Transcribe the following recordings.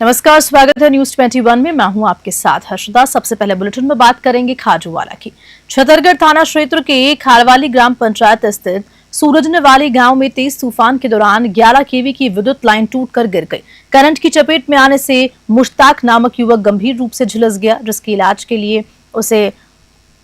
नमस्कार, स्वागत है न्यूज 21 में। मैं हूं आपके साथ हर्षदा। सबसे पहले बुलेटिन में बात करेंगे खाजूवाला की। छतरगढ़ थाना क्षेत्र के खारवाली ग्राम पंचायत स्थित सूरजनेवाली गांव में तेज तूफान के दौरान 11 केवी की विद्युत लाइन टूटकर गिर गई। करंट की चपेट में आने से मुश्ताक नामक युवक गंभीर रूप से झुलस गया, जिसके इलाज के लिए उसे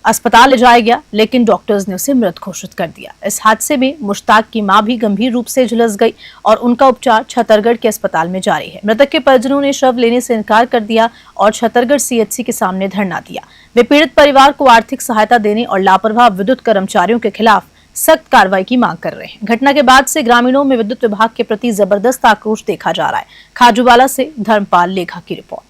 अस्पताल ले जाया गया, लेकिन डॉक्टर्स ने उसे मृत घोषित कर दिया। इस हादसे में मुश्ताक की मां भी गंभीर रूप से झुलस गई और उनका उपचार छतरगढ़ के अस्पताल में जारी है। मृतक के परिजनों ने शव लेने से इनकार कर दिया और छतरगढ़ सीएचसी के सामने धरना दिया। वे पीड़ित परिवार को आर्थिक सहायता देने और लापरवाह विद्युत कर्मचारियों के खिलाफ सख्त कार्रवाई की मांग कर रहे हैं। घटना के बाद से ग्रामीणों में विद्युत विभाग के प्रति जबरदस्त आक्रोश देखा जा रहा है। खाजूवाला से धर्मपाल लेखा की रिपोर्ट।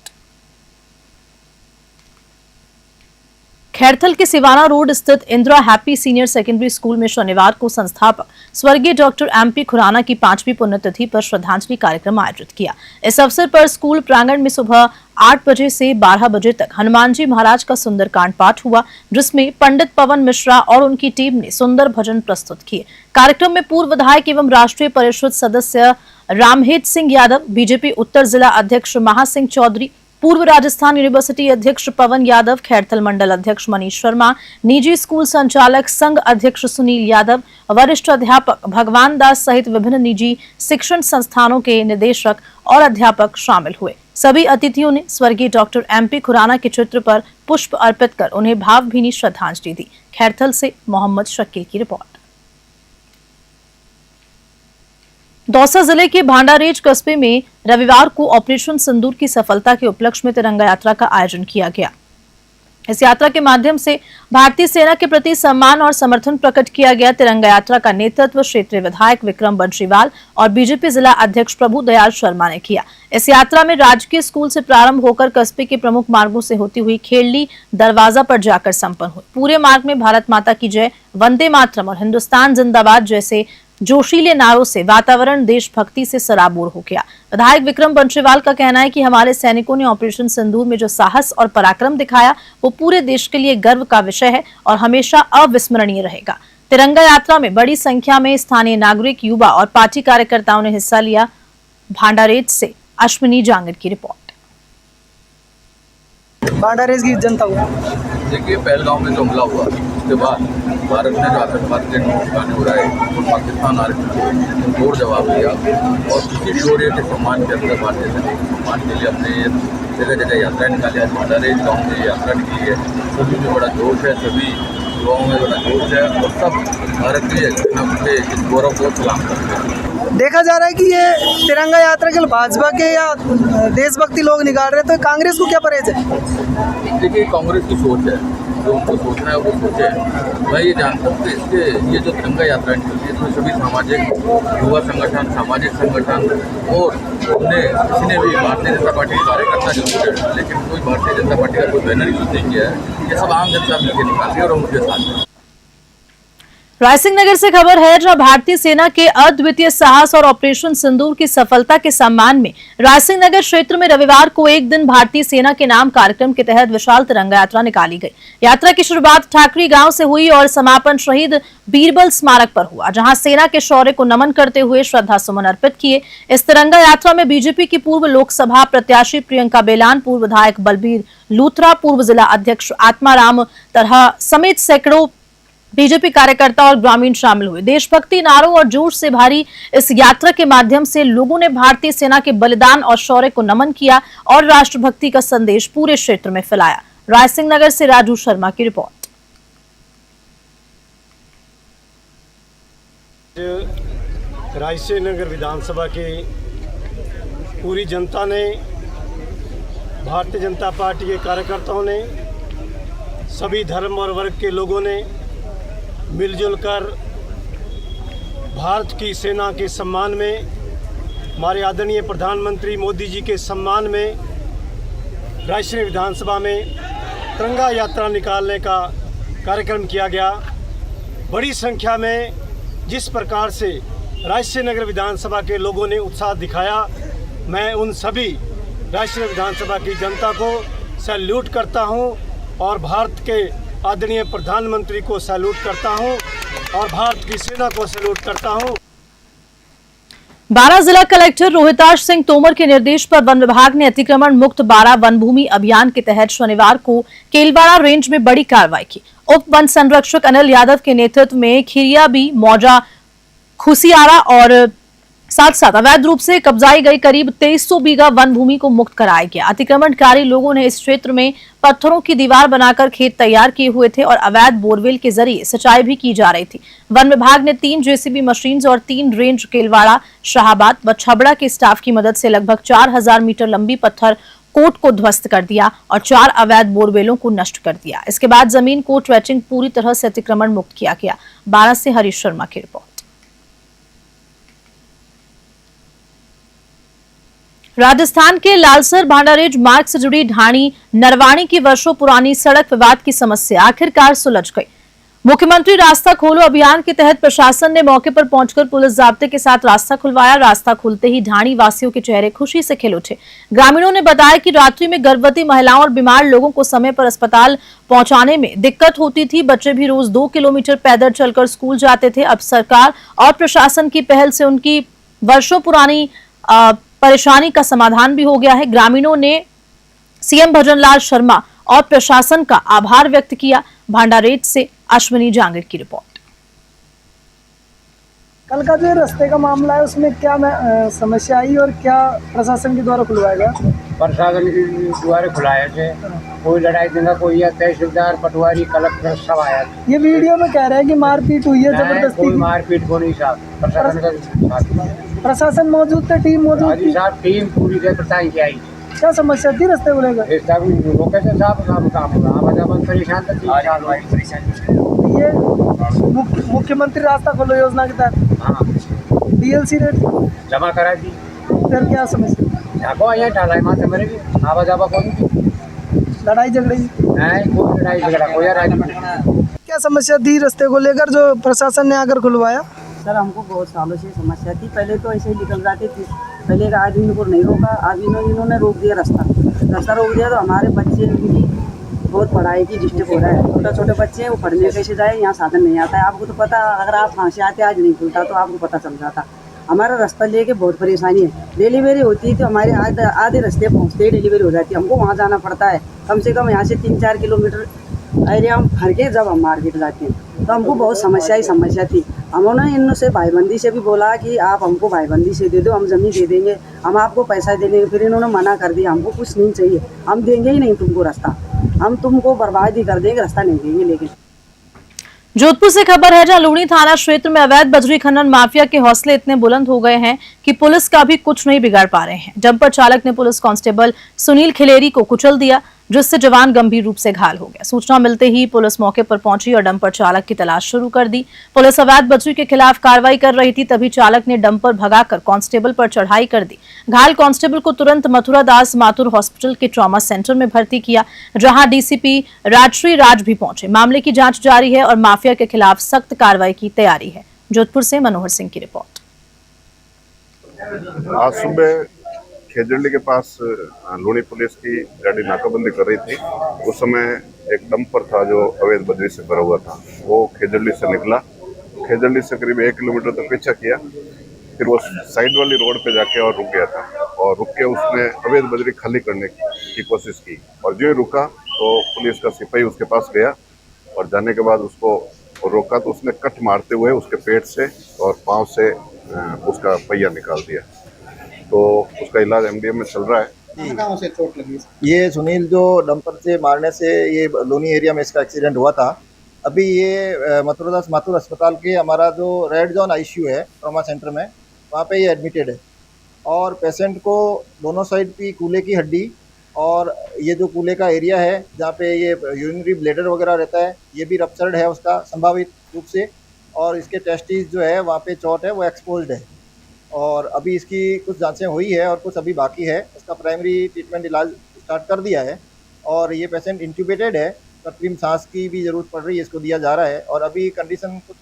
खैरथल के सिवाना रोड स्थित Indira happy senior secondary school में शनिवार को संस्थापक स्वर्गीय डॉक्टर एमपी खुराना की 5वीं पुण्यतिथि पर श्रद्धांजलि कार्यक्रम आयोजित किया। इस अवसर पर स्कूल प्रांगण में सुबह 8 बजे से 12 बजे तक हनुमान जी महाराज का सुंदरकांड पाठ हुआ, जिसमें पंडित पवन मिश्रा और उनकी टीम ने सुंदर भजन प्रस्तुत किए। कार्यक्रम में पूर्व विधायक एवं राष्ट्रीय परिषद सदस्य रामहेत सिंह यादव, बीजेपी उत्तर जिला अध्यक्ष महासिंह चौधरी, पूर्व राजस्थान यूनिवर्सिटी अध्यक्ष पवन यादव, खैरथल मंडल अध्यक्ष मनीष शर्मा, निजी स्कूल संचालक संघ अध्यक्ष सुनील यादव, वरिष्ठ अध्यापक भगवान दास सहित विभिन्न निजी शिक्षण संस्थानों के निदेशक और अध्यापक शामिल हुए। सभी अतिथियों ने स्वर्गीय डॉक्टर एमपी खुराना के चित्र पर पुष्प अर्पित कर उन्हें भावभीनी श्रद्धांजलि दी। खैरथल से मोहम्मद शकील की रिपोर्ट। दौसा जिले के भांडारेज कस्बे में रविवार को ऑपरेशन सिंदूर की सफलता के उपलक्ष्य में तिरंगा यात्रा का आयोजन किया गया। इस यात्रा के माध्यम से भारतीय सेना के प्रति सम्मान और समर्थन प्रकट किया गया। तिरंगा यात्रा का नेतृत्व क्षेत्रीय विधायक विक्रम बंशीवाल और बीजेपी जिला अध्यक्ष प्रभु दयाल शर्मा ने किया। इस यात्रा में राजकीय स्कूल से प्रारंभ होकर कस्बे के प्रमुख मार्गों से होती हुई खेड़ली दरवाजा पर जाकर संपन्न हुई। पूरे मार्ग में भारत माता की जय, वंदे मातरम और हिंदुस्तान जिंदाबाद जैसे जोशीले नारों से वातावरण देशभक्ति से सराबोर हो गया। विधायक विक्रम बंशीवाल का कहना है कि हमारे सैनिकों ने ऑपरेशन सिंदूर में जो साहस और पराक्रम दिखाया, वो पूरे देश के लिए गर्व का विषय है और हमेशा अविस्मरणीय रहेगा। तिरंगा यात्रा में बड़ी संख्या में स्थानीय नागरिक, युवा और पार्टी कार्यकर्ताओं ने हिस्सा लिया। भांडारेज से अश्विनी जांगड़ की रिपोर्ट। भांडारेज की जनता हुआ, देखिए पहलगांव में जो हमला हुआ उसके बाद भारत ने जो आतंकवाद के ठिकाने उड़ाए तो पाकिस्तान आर्मी को जोर जवाब दिया और उसी शौर्य के सम्मान के अंदर भारतीय सेना के सम्मान के लिए अपने जगह जगह यात्राएं निकाली। आज भांडारेज गाँव में यात्रा निकली है। सभी में बड़ा जोश है, सभी युवाओं में बड़ा जोश है और सब भारतीय सेना के इस गौरव को सलाम करते हैं। देखा जा रहा है कि ये तिरंगा यात्रा केवल भाजपा के या देशभक्ति लोग निकाल रहे हैं, तो कांग्रेस को क्या परहेज है? देखिए कांग्रेस की सोच है, जो उनको सोचना है वो सोचे। मैं ये जानता हूँ कि इसके ये जो तिरंगा यात्रा निकलती है इसमें सभी सामाजिक युवा संगठन, सामाजिक संगठन और उन्हें किसी ने भी भारतीय जनता पार्टी के कार्यकर्ता जरूर है, लेकिन कोई भारतीय जनता पार्टी का कोई बैनर यूज नहीं किया है। ये सब आम जनता मिलकर निकाल रही है और उनके साथ है। रायसिंह नगर से खबर है, जहां भारतीय सेना के अद्वितीय साहस और ऑपरेशन सिंदूर की सफलता के सम्मान में रायसिंह नगर क्षेत्र में रविवार को एक दिन भारतीय सेना के नाम कार्यक्रम के तहत विशाल तिरंगा यात्रा निकाली गई। यात्रा की शुरुआत ठाकरी गांव से हुई और समापन शहीद बीरबल स्मारक पर हुआ, जहां सेना के शौर्य को नमन करते हुए श्रद्धा सुमन अर्पित किए। इस तिरंगा यात्रा में बीजेपी की पूर्व लोकसभा प्रत्याशी प्रियंका बेलान, पूर्व विधायक बलबीर लूथरा, पूर्व जिला अध्यक्ष आत्माराम तरहा समेत सैकड़ों बीजेपी कार्यकर्ता और ग्रामीण शामिल हुए। देशभक्ति नारों और जोश से भारी इस यात्रा के माध्यम से लोगों ने भारतीय सेना के बलिदान और शौर्य को नमन किया और राष्ट्रभक्ति का संदेश पूरे क्षेत्र में फैलाया। रायसिंह नगर से राजू शर्मा की रिपोर्ट। रायसिंह नगर विधानसभा की पूरी जनता ने, भारतीय जनता पार्टी के कार्यकर्ताओं ने, सभी धर्म और वर्ग के लोगों ने मिलजुल कर भारत की सेना के सम्मान में, हमारे आदरणीय प्रधानमंत्री मोदी जी के सम्मान में रायसिंह विधानसभा में तिरंगा यात्रा निकालने का कार्यक्रम किया गया। बड़ी संख्या में जिस प्रकार से रायसिंह नगर विधानसभा के लोगों ने उत्साह दिखाया, मैं उन सभी रायसिंह विधानसभा की जनता को सैल्यूट करता हूं और भारत के आदरणीय प्रधानमंत्री को सैल्यूट करता हूं और भारत की सेना को सैल्यूट करता हूं। बारां जिला कलेक्टर रोहिताश सिंह तोमर के निर्देश पर वन विभाग ने अतिक्रमण मुक्त बारां वन भूमि अभियान के तहत शनिवार को केलवाड़ा रेंज में बड़ी कार्रवाई की। उप वन संरक्षक अनिल यादव के नेतृत्व में खिरियाबी, मौजा, खुसियारा और साथ साथ अवैध रूप से कब्जाई गई करीब 2300 बीघा वन भूमि को मुक्त कराया गया। अतिक्रमणकारी लोगों ने इस क्षेत्र में पत्थरों की दीवार बनाकर खेत तैयार किए हुए थे और अवैध बोरवेल के जरिए सिंचाई भी की जा रही थी। वन विभाग ने 3 जेसीबी मशीन और 3 रेंज केलवाड़ा, शाहाबाद व छबड़ा के स्टाफ की मदद से लगभग 4000 मीटर लंबी पत्थर कोट को ध्वस्त कर दिया और 4 अवैध बोरवेलों को नष्ट कर दिया। इसके बाद जमीन को ट्रेचिंग पूरी तरह से अतिक्रमण मुक्त किया गया। बारां से हरीश शर्मा की रिपोर्ट। राजस्थान के लालसर भांडारेज मार्ग से जुड़ी ढाणी नरवाणी की वर्षों पुरानी सड़क विवाद की समस्या आखिरकार सुलझ गई। मुख्यमंत्री रास्ता खोलो अभियान के तहत प्रशासन ने मौके पर पहुंचकर पुलिस जाब्ते के साथ रास्ता खुलवाया। रास्ता खुलते ही ढाणी वासियों के चेहरे खुशी से खिल उठे। ग्रामीणों ने बताया कि रात्रि में गर्भवती महिलाओं और बीमार लोगों को समय पर अस्पताल पहुंचाने में दिक्कत होती थी। बच्चे भी रोज 2 किलोमीटर पैदल चलकर स्कूल जाते थे। अब सरकार और प्रशासन की पहल से उनकी वर्षों पुरानी परेशानी का समाधान भी हो गया है। ग्रामीणों ने सीएम भजनलाल शर्मा और प्रशासन का आभार व्यक्त किया। भांडारेज से अश्विनी जांगड़ की रिपोर्ट। कल का जो रास्ते का मामला है उसमें क्या समस्या आई और क्या प्रशासन के द्वारा खुलवाया गया? प्रशासन के द्वारा खुलाया थे। कोई लड़ाई दंगा, कोई तहसीलदार, पटवारी, कलेक्टर सब आया। ये वीडियो में कह रहे हैं कि मारपीट हुई है, जबरदस्ती कोई मारपीट को नहीं साहब। प्रशासन मौजूद थे, टीम मौजूद थी साहब, टीम पूरी प्रशासन की आई। क्या समस्या थी रास्ते को लेकर? परेशान ये मुख्यमंत्री रास्ता खोलो योजना के तहत डीएलसी रेट जमा करा दी। फिर क्या समस्या? लड़ाई झगड़ी? कोई लड़ाई झगड़ा कोई। क्या समस्या थी रास्ते को लेकर जो प्रशासन ने आकर खुलवाया? सर हमको बहुत सालों से समस्या थी। पहले तो ऐसे ही निकल जाती थी। पहले एक आदमी को नहीं रोका, आज इन्होंने रोक दिया रास्ता रोक दिया। तो हमारे बच्चे उनकी बहुत पढ़ाई की डिस्टर्ब हो रहा है। छोटे छोटे बच्चे हैं, वो पढ़ने कैसे जाए, यहाँ साधन नहीं आता है। आपको तो पता, अगर आप वहाँ से आते आज नहीं खुलता तो आपको पता चल जाता। हमारा रास्ता लेके बहुत परेशानी है। डिलीवरी होती है तो हमारे आधे रास्ते पहुँचते ही डिलीवरी हो जाती है। हमको वहाँ जाना पड़ता है, कम से कम यहाँ से 3-4 किलोमीटर एरिया हम भर के जब हम मार्केट जाते हैं। तो हमको बहुत समस्या थी। हमने इनसे भाईबंदी से भी बोला कि आप हमको भाईबंदी से दे दो, हम ज़मीन दे देंगे, हम आपको पैसा दे देंगे। फिर इन्होंने मना कर दिया, हमको कुछ नहीं चाहिए, हम देंगे ही नहीं तुमको रास्ता, हम तुमको बर्बाद ही कर देंगे, रास्ता नहीं देंगे। लेकिन जोधपुर से खबर है, जहां लूणी थाना क्षेत्र में अवैध बजरी खनन माफिया के हौसले इतने बुलंद हो गए हैं कि पुलिस का भी कुछ नहीं बिगाड़ पा रहे हैं। डंपर चालक ने पुलिस कांस्टेबल सुनील खिलेरी को कुचल दिया, जिससे जवान गंभीर रूप से घायल हो गया। सूचना मिलते ही पुलिस मौके पर पहुंची और डंपर चालक की तलाश शुरू कर दी। पुलिस अवैध बजरी के खिलाफ कार्रवाई कर रही थी, तभी चालक ने डंपर भगाकर कांस्टेबल पर चढ़ाई कर दी। घायल कांस्टेबल को तुरंत मथुरा दास माथुर हॉस्पिटल के ट्रॉमा सेंटर में भर्ती किया, जहां डीसीपी राजश्री राज भी पहुंचे। मामले की जांच जारी है और माफिया के खिलाफ सख्त कार्रवाई की तैयारी है। जोधपुर से मनोहर सिंह की रिपोर्ट। आज सुबह खेजड़ी के पास लूणी पुलिस की गाड़ी नाकाबंदी कर रही थी। उस समय एक डंपर था जो अवैध बजरी से भरा हुआ था। वो खेजड़ी से निकला, खेजड़ी से करीब 1 किलोमीटर तक पीछा किया, फिर वो साइड वाली रोड पे जाके और रुक गया था। और रुक के उसने अवैध बजरी खाली करने की कोशिश की और जो ही रुका तो पुलिस का सिपाही उसके पास गया और जाने के बाद उसको रोका तो उसने कट मारते हुए उसके पेट से और पाँव से उसका पहिया निकाल दिया। तो उसका इलाज एमडीएम में चल रहा है। कहाँ से चोट लगी? ये सुनील जो डंपर से मारने से ये लोनी एरिया में इसका एक्सीडेंट हुआ था। अभी ये मथुरादास माथुर अस्पताल के हमारा जो रेड जोन आईसीयू है ट्रॉमा सेंटर में, वहाँ पे ये एडमिटेड है। और पेशेंट को दोनों साइड की कूल्हे की हड्डी और ये जो कूल्हे का एरिया है जहाँ पे ये यूरिनरी ब्लैडर वगैरह रहता है, ये भी रप्चर्ड है उसका संभावित रूप से। और इसके टेस्टिस जो है वहाँ पे चोट है वो एक्सपोज्ड है। और अभी इसकी कुछ जांचें हुई है और कुछ अभी बाकी है। इसका प्राइमरी ट्रीटमेंट इलाज स्टार्ट कर दिया है और ये पेशेंट इंट्यूबेटेड है, कृत्रिम सांस की भी जरूरत पड़ रही है, इसको दिया जा रहा है और अभी कंडीशन कुछ।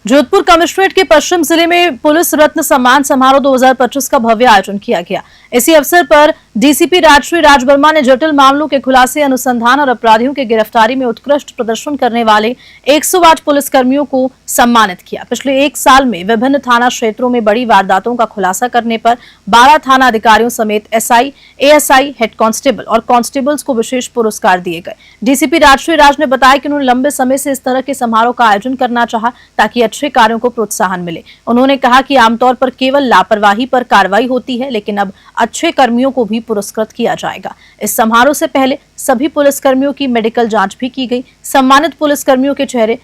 जोधपुर कमिश्नरेट के पश्चिम जिले में पुलिस रत्न सम्मान समारोह 2025 का भव्य आयोजन किया गया। इसी अवसर पर डीसीपी राजश्री राज वर्मा ने जटिल मामलों के खुलासे, अनुसंधान और अपराधियों की गिरफ्तारी में उत्कृष्ट प्रदर्शन करने वाले 108 पुलिसकर्मियों को सम्मानित किया। पिछले 1 साल में विभिन्न थाना क्षेत्रों में बड़ी वारदातों का खुलासा करने पर 12 थाना अधिकारियों समेत एसआई, एएसआई, हेड कांस्टेबल और कांस्टेबल्स को विशेष पुरस्कार दिए गए। डीसीपी राजश्री राज ने बताया कि उन्होंने लंबे समय से इस तरह के समारोह का आयोजन करना चाहा ताकि अच्छे कार्यों को प्रोत्साहन मिले। उन्होंने कहा कि आमतौर पर केवल लापरवाही पर कार्रवाई होती है, लेकिन अब अच्छे कर्मियों को भी पुरस्कृत किया जाएगा। इस समारोह से पहले सभी पुलिसकर्मियों की मेडिकल जांच भी की गई। सम्मानित पुलिसकर्मियों के चेहरे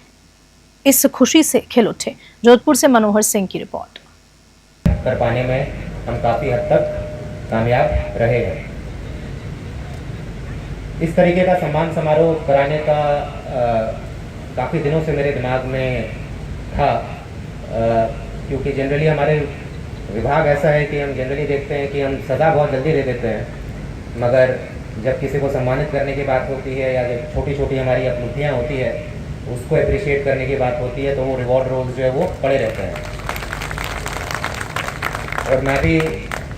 इस खुशी से खिल उठे। जोधपुर से मनोहर सिंह की रिपोर्ट। कर पाने में हम काफ़ी हद तक कामयाब रहे हैं। इस तरीके का सम्मान समारोह कराने का काफ़ी दिनों से मेरे दिमाग में था, क्योंकि जनरली हमारे विभाग ऐसा है कि हम जनरली देखते हैं कि हम सज़ा बहुत जल्दी दे देते हैं, मगर जब किसी को सम्मानित करने की बात होती है या जब छोटी छोटी हमारी उपलब्धियाँ होती है उसको अप्रिशिएट करने की बात होती है तो वो रिवॉर्ड रोल्स जो है वो पड़े रहते हैं। और मैं भी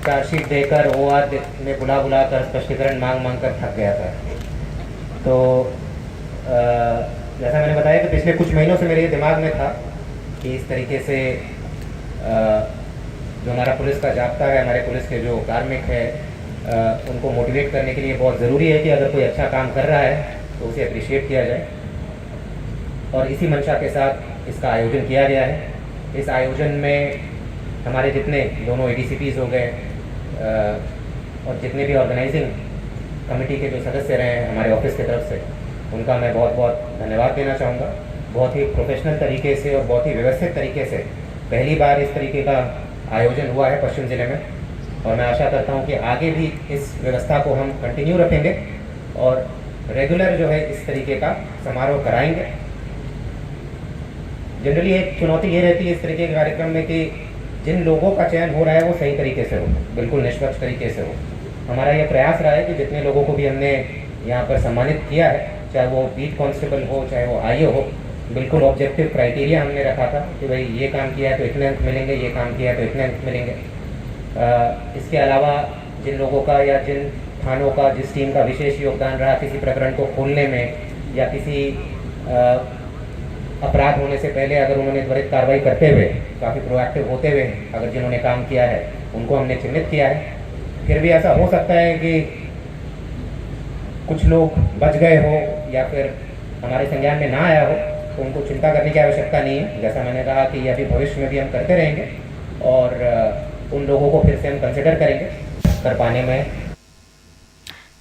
चार्जशीट देकर OR में बुला कर स्पष्टीकरण मांग कर थक गया था। तो जैसा मैंने बताया कि पिछले कुछ महीनों से मेरे दिमाग में था कि इस तरीके से जो हमारा पुलिस का जाब्ता है, हमारे पुलिस के जो कार्मिक है, उनको मोटिवेट करने के लिए बहुत ज़रूरी है कि अगर कोई अच्छा काम कर रहा है तो उसे अप्रिशिएट किया जाए। और इसी मंशा के साथ इसका आयोजन किया गया है। इस आयोजन में हमारे जितने दोनों ADCPs हो गए और जितने भी ऑर्गेनाइजिंग कमेटी के जो सदस्य रहे हैं हमारे ऑफिस की तरफ से, उनका मैं बहुत बहुत धन्यवाद देना चाहूँगा। बहुत ही प्रोफेशनल तरीके से और बहुत ही व्यवस्थित तरीके से पहली बार इस तरीके का आयोजन हुआ है पश्चिम ज़िले में, और मैं आशा करता हूँ कि आगे भी इस व्यवस्था को हम कंटिन्यू रखेंगे और रेगुलर जो है इस तरीके का समारोह कराएंगे। जनरली एक चुनौती ये रहती है इस तरीके के कार्यक्रम में कि जिन लोगों का चयन हो रहा है वो सही तरीके से हो, बिल्कुल निष्पक्ष तरीके से हो। हमारा ये प्रयास रहा है कि जितने लोगों को भी हमने यहाँ पर सम्मानित किया है, चाहे वो बीट कांस्टेबल हो, चाहे वो IO हो, बिल्कुल ऑब्जेक्टिव क्राइटेरिया हमने रखा था कि भाई ये काम किया है तो इतने अंक मिलेंगे, ये काम किया है तो इतने अंक मिलेंगे। इसके अलावा जिन लोगों का या जिन थानों का, जिस टीम का विशेष योगदान रहा किसी प्रकरण को खोलने में या किसी अपराध होने से पहले अगर उन्होंने त्वरित कार्रवाई करते हुए, काफ़ी प्रोएक्टिव होते हुए अगर जिन्होंने काम किया है उनको हमने चिन्हित किया है। फिर भी ऐसा हो सकता है कि कुछ लोग बच गए हो या फिर हमारे संज्ञान में ना आया हो, तो उनको चिंता करने की आवश्यकता नहीं है। जैसा मैंने कहा कि अभी भविष्य में भी हम करते रहेंगे और उन लोगों को फिर से हम कंसिडर करेंगे कर पाने में।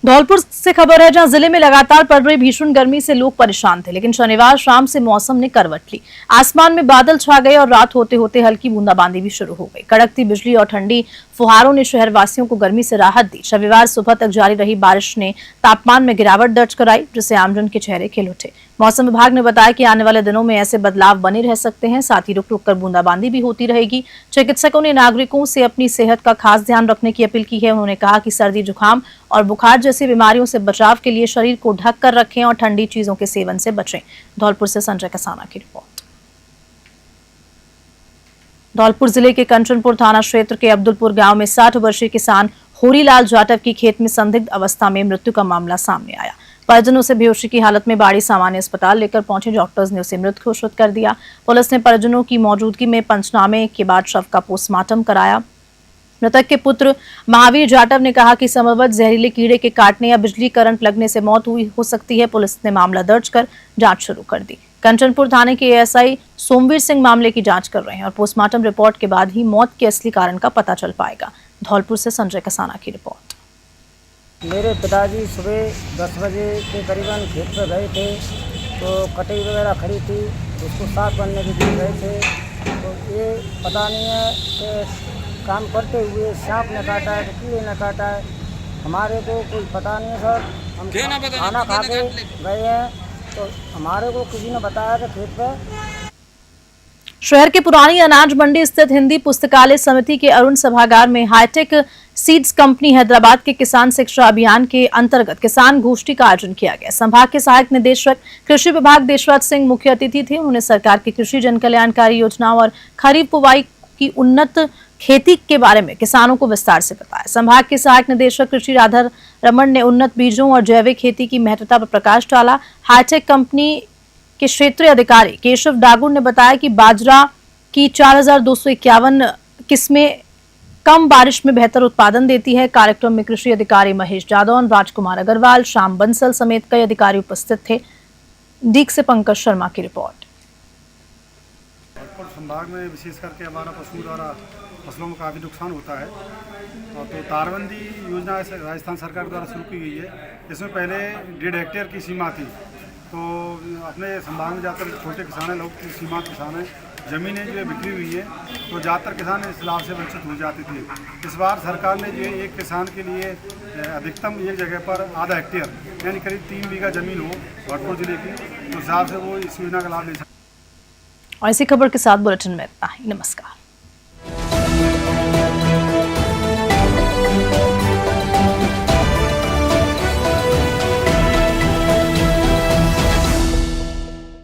धौलपुर से खबर है, जहां जिले में लगातार पड़ रही भीषण गर्मी से लोग परेशान थे, लेकिन शनिवार शाम से मौसम ने करवट ली। आसमान में बादल छा गए और रात होते होते हल्की बूंदाबांदी भी शुरू हो गई। कड़कती बिजली और ठंडी फुहारों ने शहरवासियों को गर्मी से राहत दी। रविवार सुबह तक जारी रही बारिश ने तापमान में गिरावट दर्ज कराई, जिससे आमजन के चेहरे खिल उठे। मौसम विभाग ने बताया कि आने वाले दिनों में ऐसे बदलाव बने रह सकते हैं, साथ ही रुक रुक कर बूंदाबांदी भी होती रहेगी। चिकित्सकों ने नागरिकों से अपनी सेहत का खास ध्यान रखने की अपील की है। उन्होंने कहा कि सर्दी, जुकाम और बुखार जैसी बीमारियों से बचाव के लिए शरीर को ढक कर रखें और ठंडी चीजों के सेवन से बचें। धौलपुर से संजय कसाना की रिपोर्ट। धौलपुर जिले के कंचनपुर थाना क्षेत्र के अब्दुलपुर गांव में 60 वर्षीय किसान होरीलाल जाटव की खेत में संदिग्ध अवस्था में मृत्यु का मामला सामने आया। परिजनों से बेहोशी की हालत में बाड़ी सामान्य अस्पताल लेकर पहुंचे डॉक्टर्स ने उसे मृत घोषित कर दिया। पुलिस ने परिजनों की मौजूदगी में पंचनामे के बाद शव का पोस्टमार्टम कराया। मृतक के पुत्र महावीर जाटव ने कहा कि संभवतः जहरीले कीड़े के काटने या बिजली करंट लगने से मौत हुई हो सकती है। पुलिस ने मामला दर्ज कर जांच शुरू कर दी। कंचनपुर थाने के ASI सोमवीर सिंह मामले की जांच कर रहे हैं और पोस्टमार्टम रिपोर्ट के बाद ही मौत के असली कारण का पता चल पाएगा। धौलपुर से संजय कसाना की रिपोर्ट। मेरे पिताजी सुबह 10 बजे के करीबन खेत पर गए थे, तो कटई वगैरह खड़ी थी, उसको साफ करने के लिए गए थे। तो ये पता नहीं है कि काम करते हुए सांप ने काटा है, कीड़े ने काटा है, हमारे को कोई पता नहीं है सर। हम खाना खा के गए हैं तो हमारे को किसी ने बताया कि खेत पर। शहर के पुरानी अनाज मंडी स्थित हिंदी पुस्तकालय समिति के अरुण सभागार में हाईटेक सीड्स कंपनी हैदराबाद के किसान शिक्षा अभियान के अंतर्गत किसान गोष्ठी का आयोजन किया गया। संभाग के सहायक निदेशक कृषि विभाग देशराज सिंह मुख्य अतिथि थे। उन्होंने सरकार की कृषि जन कल्याणकारी योजनाओं और खरीफ बुवाई की उन्नत खेती के बारे में किसानों को विस्तार से बताया। संभाग के सहायक निदेशक कृषि राधा रमन ने उन्नत बीजों और जैविक खेती की महत्वता पर प्रकाश डाला। हाईटेक कंपनी के क्षेत्रीय अधिकारी केशव डागुर ने बताया कि बाजरा की 4251 किस्में कम बारिश में बेहतर उत्पादन देती है। कार्यक्रम में कृषि अधिकारी महेश जादौन, राजकुमार अग्रवाल, श्याम बंसल समेत कई अधिकारी उपस्थित थे। डीक से पंकज शर्मा की रिपोर्ट। संभाग में विशेष करके हमारा पशुओं द्वारा फसलों में काफ़ी नुकसान होता है और तो तारबंदी योजना राजस्थान सरकार द्वारा शुरू की गई है। इसमें पहले 1.5 हेक्टेयर की सीमा थी, तो अपने संभाग में ज़्यादातर छोटे किसान हैं, लोग सीमांत किसान हैं, ज़मीनें जो है बिखरी हुई है, तो ज़्यादातर किसान इस लाभ से वंचित हो जाते थे। इस बार सरकार ने जो है एक किसान के लिए अधिकतम एक जगह पर आधा हेक्टेयर यानी करीब 3 बीघा ज़मीन हो भरतपुर जिले की, तो हिसाब से वो इस योजना का लाभ ले सकते। और इसी खबर के साथ बुलेटिन में इतना ही। नमस्कार।